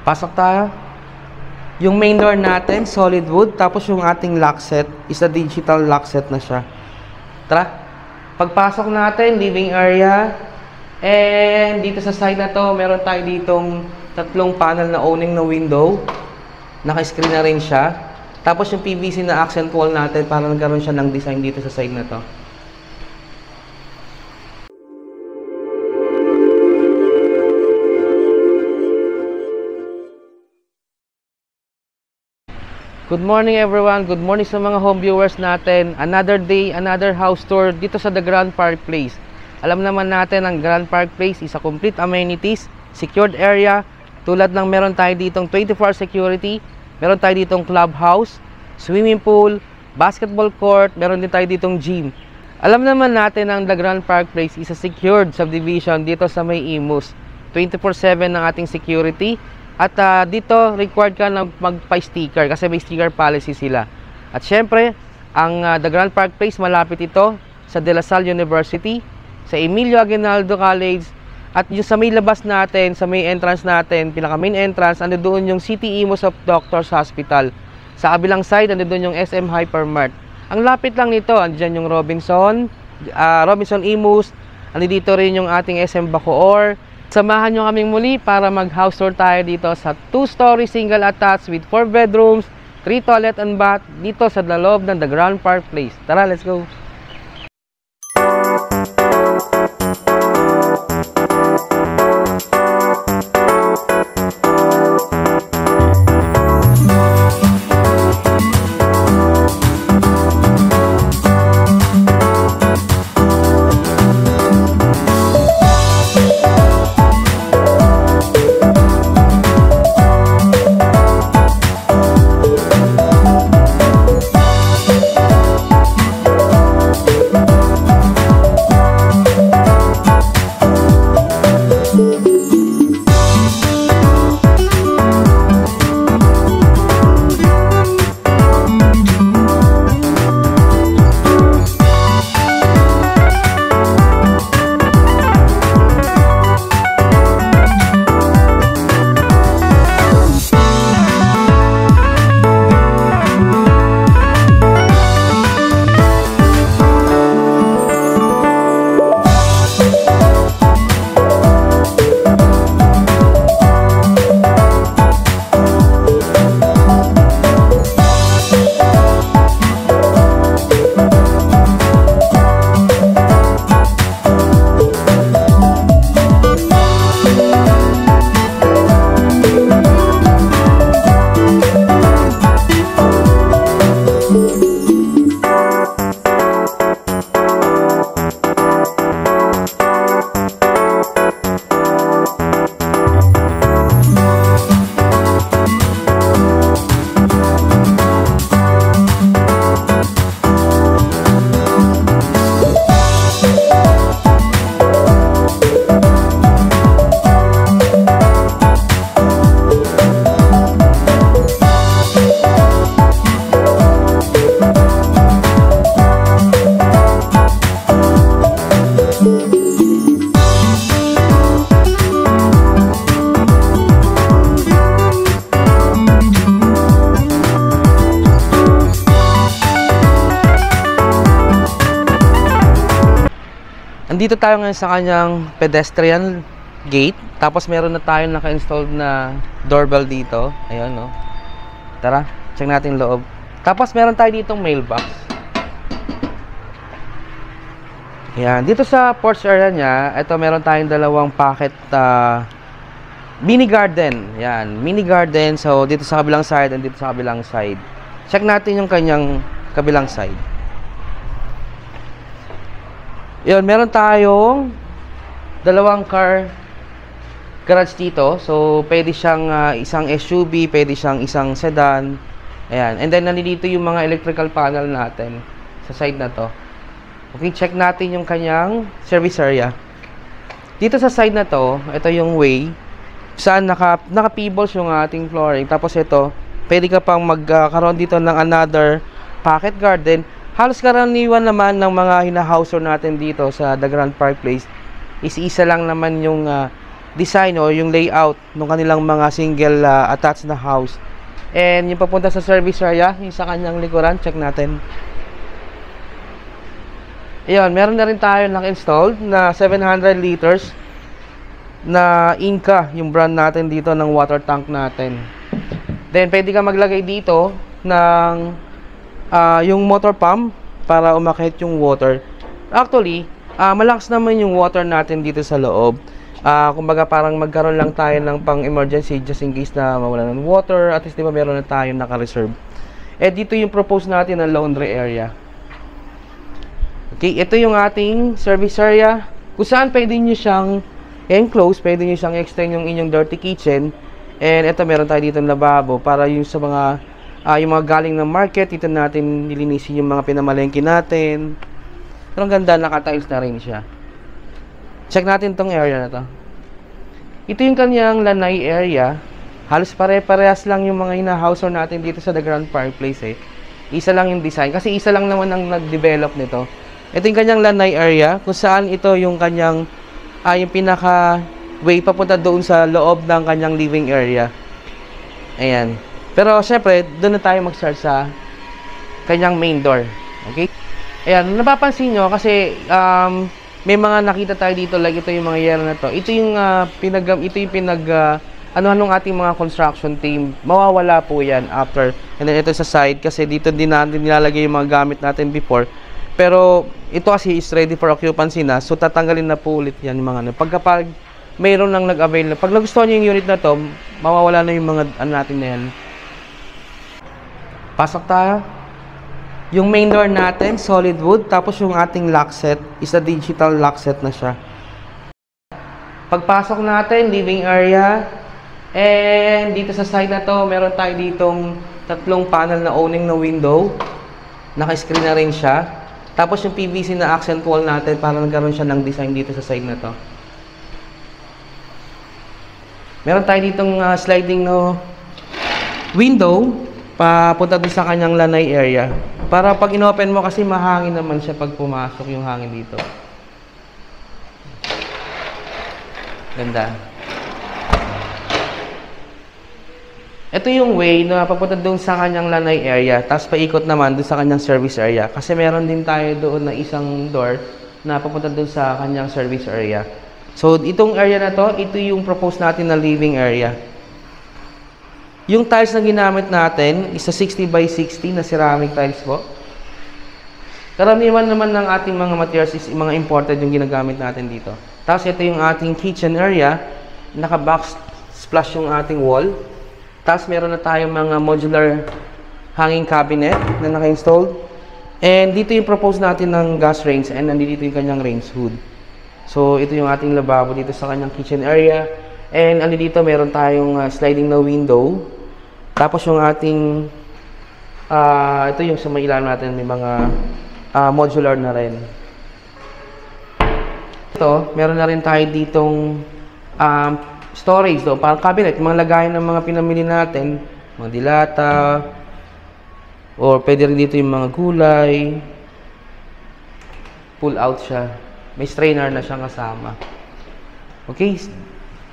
Pasok tayo. Yung main door natin, solid wood. Tapos yung ating lock set is a digital lock set na siya. Tara. Pagpasok natin, living area. And dito sa side na to, meron tayo ditong tatlong panel na owning na window. Naka-screen na rin siya. Tapos yung PVC na accent wall natin, para nagkaroon siya ng design dito sa side na to. Good morning everyone, good morning sa mga home viewers natin. Another day, another house tour dito sa The Grand Park Place. Alam naman natin ang Grand Park Place is a complete amenities, secured area. Tulad ng meron tayo ditong 24-hour security, meron tayo ditong clubhouse, swimming pool, basketball court, meron din tayo ditong gym. Alam naman natin ang The Grand Park Place is a secured subdivision dito sa May Imus. 24/7 ng ating security. At dito, required ka na magpa-sticker kasi may sticker policy sila. At syempre, ang The Grand Park Place, malapit ito sa De La Salle University, sa Emilio Aguinaldo College, at yung sa may labas natin, sa may entrance natin, pinaka main entrance, ando doon yung City Imus of Doctors Hospital. Sa kabilang side, ando doon yung SM Hypermart. Ang lapit lang nito, andyan yung Robinson Imus, ando dito rin yung ating SM Bacoor. Samahan nyo kaming muli para mag-house tour tayo dito sa 2-story single attached with 4 bedrooms, 3 toilet and bath dito sa loob ng The Grand Park Place. Tara, let's go! Andito tayo ngayon sa kanyang pedestrian gate. Tapos meron na tayong naka-installed na doorbell dito. Ayun, no. Tara, check natin loob. Tapos meron tayo ditong mailbox. Ayan, dito sa porch area niya, ito meron tayong dalawang pocket mini garden. Ayan, mini garden. So, dito sa kabilang side and dito sa kabilang side. Check natin yung kanyang kabilang side. Yun, meron tayong dalawang car garage dito. So, pwede siyang isang SUV, pwede siyang isang sedan. Ayan. And then, nandito yung mga electrical panel natin sa side na to. Okay, check natin yung kanyang service area. Dito sa side na to, ito yung way. Saan naka-pebbles yung ating flooring. Tapos ito, pwede ka pang magkaroon dito ng another pocket garden. Halos karaniwan naman ng mga hinahouser natin dito sa The Grand Park Place is isa lang naman yung design o yung layout ng kanilang mga single attached na house. And yung papunta sa service area, yung sa kanyang likuran, check natin. Ayun, meron na rin tayo naka-installed na 700 liters na Inca, yung brand natin dito ng water tank natin. Then, pwede ka maglagay dito ng yung motor pump para umakyat yung water. Actually, malakas naman yung water natin dito sa loob. Kumbaga parang magkaroon lang tayo ng pang-emergency just in case na mawala ng water. At least diba meron na tayo naka-reserve. Dito yung propose natin na laundry area. Okay, ito yung ating service area. Kung saan pwede nyo siyang enclose, pwede nyo siyang extend yung inyong dirty kitchen. And ito meron tayo dito ng lababo para yung sa mga yung mga galing ng market, dito natin nilinisin yung mga pinamalengke natin. Pero ang ganda, naka-tiles na rin siya. Check natin tong area na to. Ito yung kanyang lanai area. Halos pare-parehas lang yung mga ina-house natin dito sa The Grand Fireplace Isa lang yung design. Kasi isa lang naman ang nag-develop nito. Ito yung kanyang lanai area. Kung saan ito yung kanyang yung pinaka way papunta doon sa loob ng kanyang living area. Ayan. Pero syempre, doon na tayo mag-start sa kanyang main door. Okay? Ayan, napapansin nyo kasi may mga nakita tayo dito, like ito yung mga yero na to. Ito yung ano ating mga construction team. Mawawala po yan after. And then ito sa side kasi dito din natin nilalagay yung mga gamit natin before. Pero ito kasi is ready for occupancy na. So tatanggalin na po ulit yan yung mga ano. Pagkapag mayroon nang nag-avail na. Pag nagustuhan nyo yung unit na to, mawawala na yung mga ano natin na yan. Pasok tayo. Yung main door natin, solid wood. Tapos yung ating lock set is a digital lock set na siya. Pagpasok natin, living area. And dito sa side na to, meron tayo ditong tatlong panel na owning na window. Naka-screen na rin siya. Tapos yung PVC na accent wall natin, para nagkaroon siya ng design dito sa side na to. Meron tayo ditong sliding no window papunta doon sa kanyang lanai area. Para pag inopen mo kasi mahangin naman siya pag pumasok yung hangin dito. Ganda. Ito yung way na papunta doon sa kanyang lanai area. Tapos paikot naman doon sa kanyang service area. Kasi meron din tayo doon na isang door na papunta doon sa kanyang service area. So, itong area na to, ito yung propose natin na living area. Yung tiles na ginamit natin is a 60 by 60 na ceramic tiles po. Karamihan naman ng ating mga materials is mga imported yung ginagamit natin dito. Tapos ito yung ating kitchen area. Naka-box splash yung ating wall. Tapos meron na tayong mga modular hanging cabinet na naka-installed. And dito yung propose natin ng gas range and nandito yung kanyang range hood. So, ito yung ating lababo dito sa kanyang kitchen area. And dito meron tayong sliding na window. Tapos yung ating ito yung sa may ilalim natin, may mga modular na rin. Ito, meron na rin tayo ditong storage do, parang cabinet, mga lagayan ng mga pinamili natin, mga dilata, or pwede rin dito yung mga gulay. Pull out siya. May strainer na siyang kasama. Okay?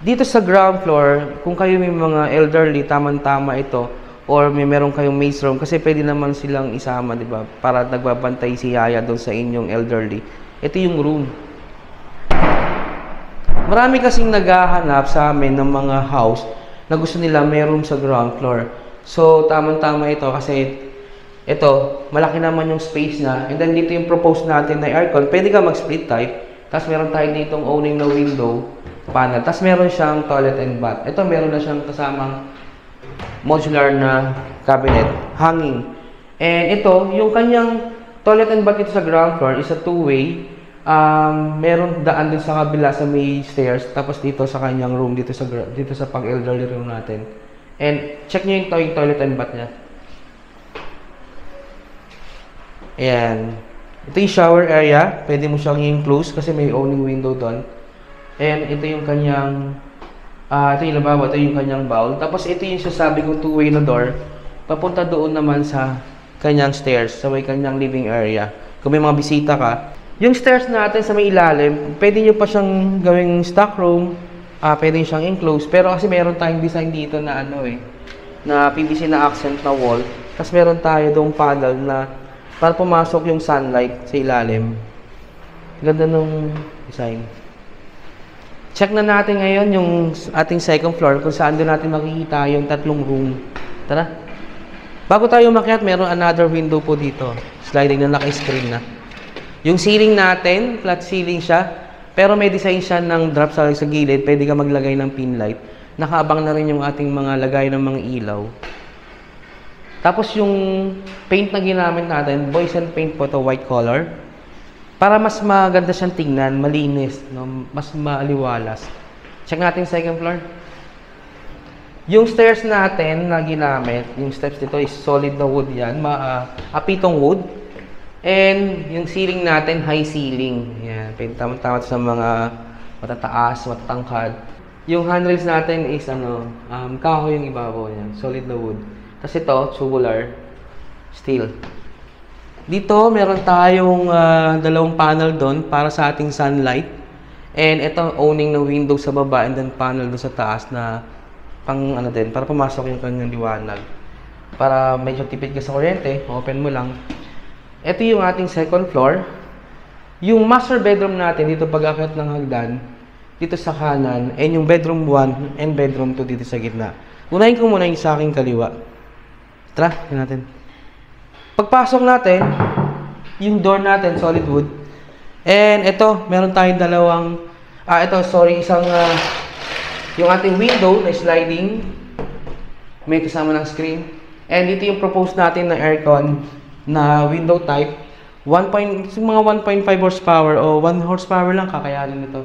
Dito sa ground floor, kung kayo may mga elderly, tamang-tama ito, or meron kayong maze room, kasi pwede naman silang isama, di ba? Para nagbabantay si Yaya doon sa inyong elderly. Ito yung room. Marami kasing naghahanap sa amin ng mga house na gusto nila may room sa ground floor. So, tamang-tama ito kasi ito, malaki naman yung space na. And then dito yung propose natin na aircon. Pwede ka mag-split type. Tapos meron tayo ditong owning na window panel. Tapos meron siyang toilet and bath. Ito meron na siyang kasamang modular na cabinet, hanging. And ito, yung kanyang toilet and bath dito sa ground floor is a two-way. Meron daan din sa kabila sa may stairs. Tapos dito sa kanyang room, dito sa pang-elderly room natin. And check nyo yung toilet and bath niya. Ayan. Ito yung shower area. Pwede mo siyang i-enclose kasi may owning window doon. And ito yung kanyang ito yung lababo, ito yung kanyang bowl. Tapos ito yung sasabi kong two-way na door. Papunta doon naman sa kanyang stairs, sa may kanyang living area. Kung may mga bisita ka. Yung stairs natin sa may ilalim, pwede nyo pa siyang gawing stock room. pwede siyang enclose. Pero kasi meron tayong design dito na ano na PVC na accent na wall. Tapos meron tayo doong panel na para pumasok yung sunlight sa ilalim. Ganda nung design. Check na natin ngayon yung ating second floor kung saan doon natin makikita yung tatlong room. Tara. Bago tayo umakyat, meron another window po dito. Sliding na naka-screen na. Yung ceiling natin, flat ceiling siya. Pero may design siya ng drop sa gilid. Pwede ka maglagay ng pin light. Nakaabang na rin yung ating mga lagay ng mga ilaw. Tapos yung paint na ginamit natin, Boys and Paint po to, white color. Para mas maganda siyang tingnan, malinis, no? Mas maaliwalas. Check natin yung second floor. Yung stairs natin na ginamit, yung steps dito is solid na wood yan, apitong wood. And yung ceiling natin, high ceiling. Yan, tama-tama sa mga matataas, matatangkad. Yung handrails natin is kahoy yung ibabaw niya, solid na wood. Tapos ito, tubular steel. Dito, meron tayong dalawang panel doon para sa ating sunlight. And ito, owning na window sa baba and then panel doon sa taas na para pumasok yung kanyang liwanag. Para medyo tipid ka sa kuryente, open mo lang. Ito yung ating second floor. Yung master bedroom natin, dito pag-akyat ng hagdan, dito sa kanan, and yung bedroom 1 and bedroom 2 dito sa gitna. Unahin ko muna yung sa aking kaliwa. Tara, yun natin. Pagpasok natin, yung door natin, solid wood. And ito, meron tayong dalawang, yung ating window na sliding, may kasama ng screen. And dito yung proposed natin na aircon na window type. Mga 1.5 horsepower o 1 horsepower lang kakayanin nito.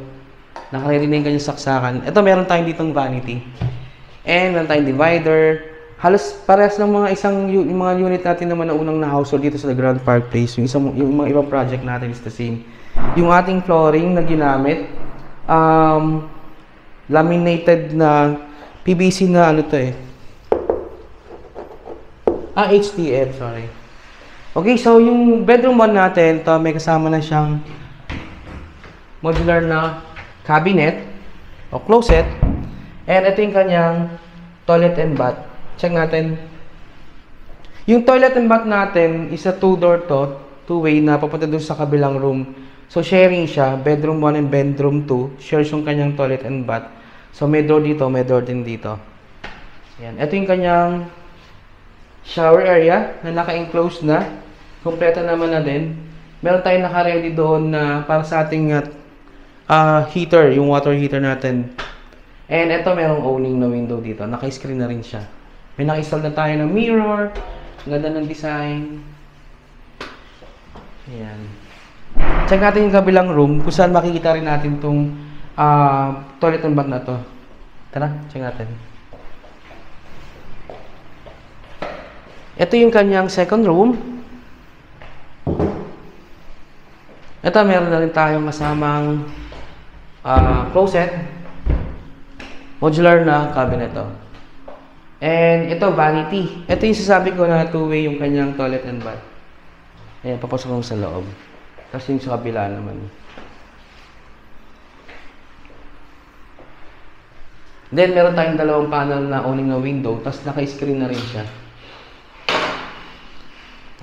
Nakaririnig kanyang saksakan. Ito, meron tayong ditong vanity. And meron tayong divider. Halos parehas ng yung mga unit natin naman na unang na-household dito sa Grand Park Place. Yung mga ibang project natin is the same. Yung ating flooring na ginamit, laminated na PVC na HTF, sorry. Okay, so yung bedroom 1 natin, may kasama na siyang modular na cabinet o closet. And ito yung kanyang toilet and bath. Check natin. Yung toilet and bath natin is a 2-door to, 2-way na papunta dun sa kabilang room. So sharing siya, bedroom 1 and bedroom 2, shares yung kanyang toilet and bath. So may door dito, may door din dito. Yan. Ito yung kanyang shower area na naka-enclose na. Kompleto naman na din. Meron tayong naka-ready doon na para sa ating heater, yung water heater natin. And ito merong owning na window dito. Naka-screen na rin siya. May naka-install na tayo ng mirror. Ganda ng design. Ayan. Check natin yung kabilang room kung saan makikita rin natin itong toilet and bath na to. Tara, check natin. Ito yung kanyang second room. Ito, meron na rin tayong kasamang closet. Modular na cabinet to. And ito, vanity. Ito yung sasabi ko na 2-way yung kanyang toilet and bath. Ayan, papasok ko sa loob. Tapos yung sa kabila naman. Then, meron tayong dalawang panel na owning na window. Tapos naka-screen na rin siya.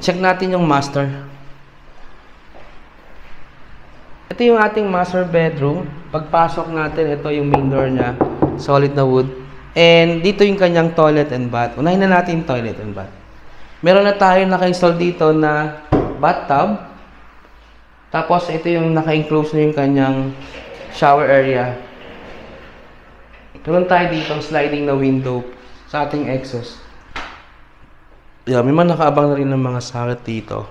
Check natin yung master. Ito yung ating master bedroom. Pagpasok natin, ito yung main door niya. Solid na wood. And dito yung kanyang toilet and bath. Unahin na natin yung toilet and bath. Meron na tayong naka-install dito na bathtub. Tapos ito yung naka-enclose na yung kanyang shower area. Meron tayo dito sliding na window sa ating exhaust. Yeah, may mga nakaabang na rin ng mga socket dito.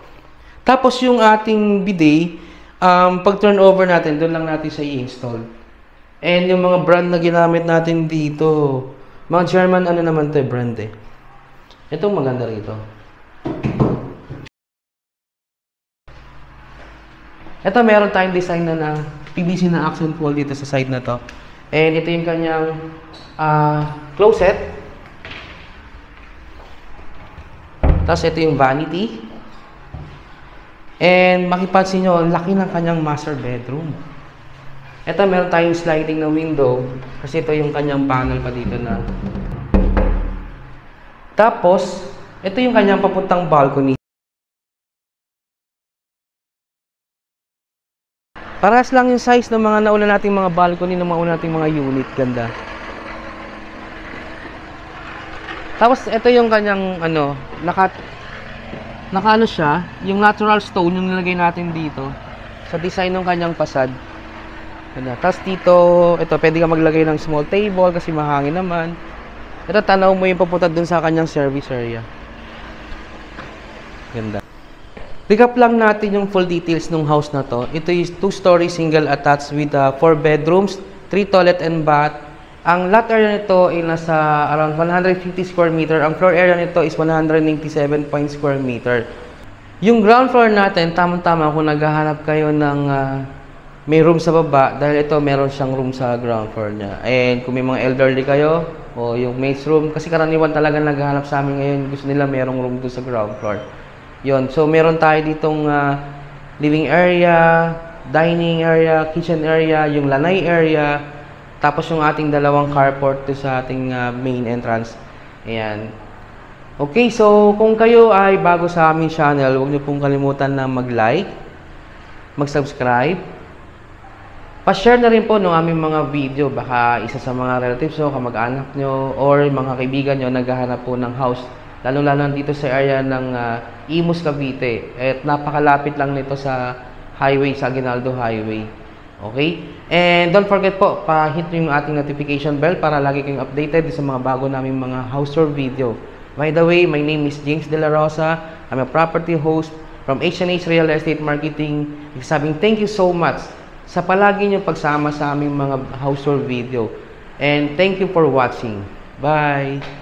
Tapos yung ating bidet, pag turn over natin, doon lang natin siya i-install. And yung mga brand na ginamit natin dito, mga German naman to brand eh. Itong maganda rito. Ito meron tayong design na PVC na accent wall dito sa side na to. And ito yung kanyang closet. Tapos ito yung vanity. And makipansin nyo, ang laki ng kanyang master bedroom. Ito, meron tayong sliding na window kasi ito yung kanyang panel pa dito na. Tapos, ito yung kanyang papuntang balcony. Parehas lang yung size ng mga nauna nating mga balcony ng mga una nating mga unit. Ganda. Tapos, ito yung kanyang, naka siya, yung natural stone yung nilagay natin dito sa design ng kanyang fasad. Ganda. Tapos dito, ito, pwede ka maglagay ng small table kasi mahangin naman. Ito, tanaw mo yung papunta dun sa kanyang service area. Ganda. Recap lang natin yung full details ng house na to. Ito is 2-story single attached with 4 bedrooms, 3 toilet and bath. Ang lot area nito ay nasa around 150 square meter. Ang floor area nito is 197 square meter. Yung ground floor natin, tamang-tama kung naghahanap kayo ng may room sa baba, dahil ito meron siyang room sa ground floor niya. And kung may mga elderly kayo, o yung maid's room, kasi karaniwan talaga naghahanap sa amin ngayon, gusto nila merong room doon sa ground floor. Yon, so meron tayo ditong living area, dining area, kitchen area, yung lanay area, tapos yung ating dalawang carport to sa ating main entrance. Ayan. Okay, so kung kayo ay bago sa aming channel, huwag niyo pong kalimutan na mag-like, mag-subscribe, pa-share na rin po ng aming mga video. Baka isa sa mga relatives nyo, kamag-anak nyo, or mga kaibigan nyo naghahanap po ng house. Lalo-lalo dito sa area ng Imus, Cavite. At napakalapit lang nito sa highway, sa Aguinaldo Highway. Okay? And don't forget po, pa-hit nyo yung ating notification bell para lagi kayong updated sa mga bago naming mga house tour video. By the way, my name is James De La Rosa. I'm a property host from H&H Real Estate Marketing. Sabing thank you so much sa palagi nyo pagsama sa aming mga house tour video. And thank you for watching. Bye!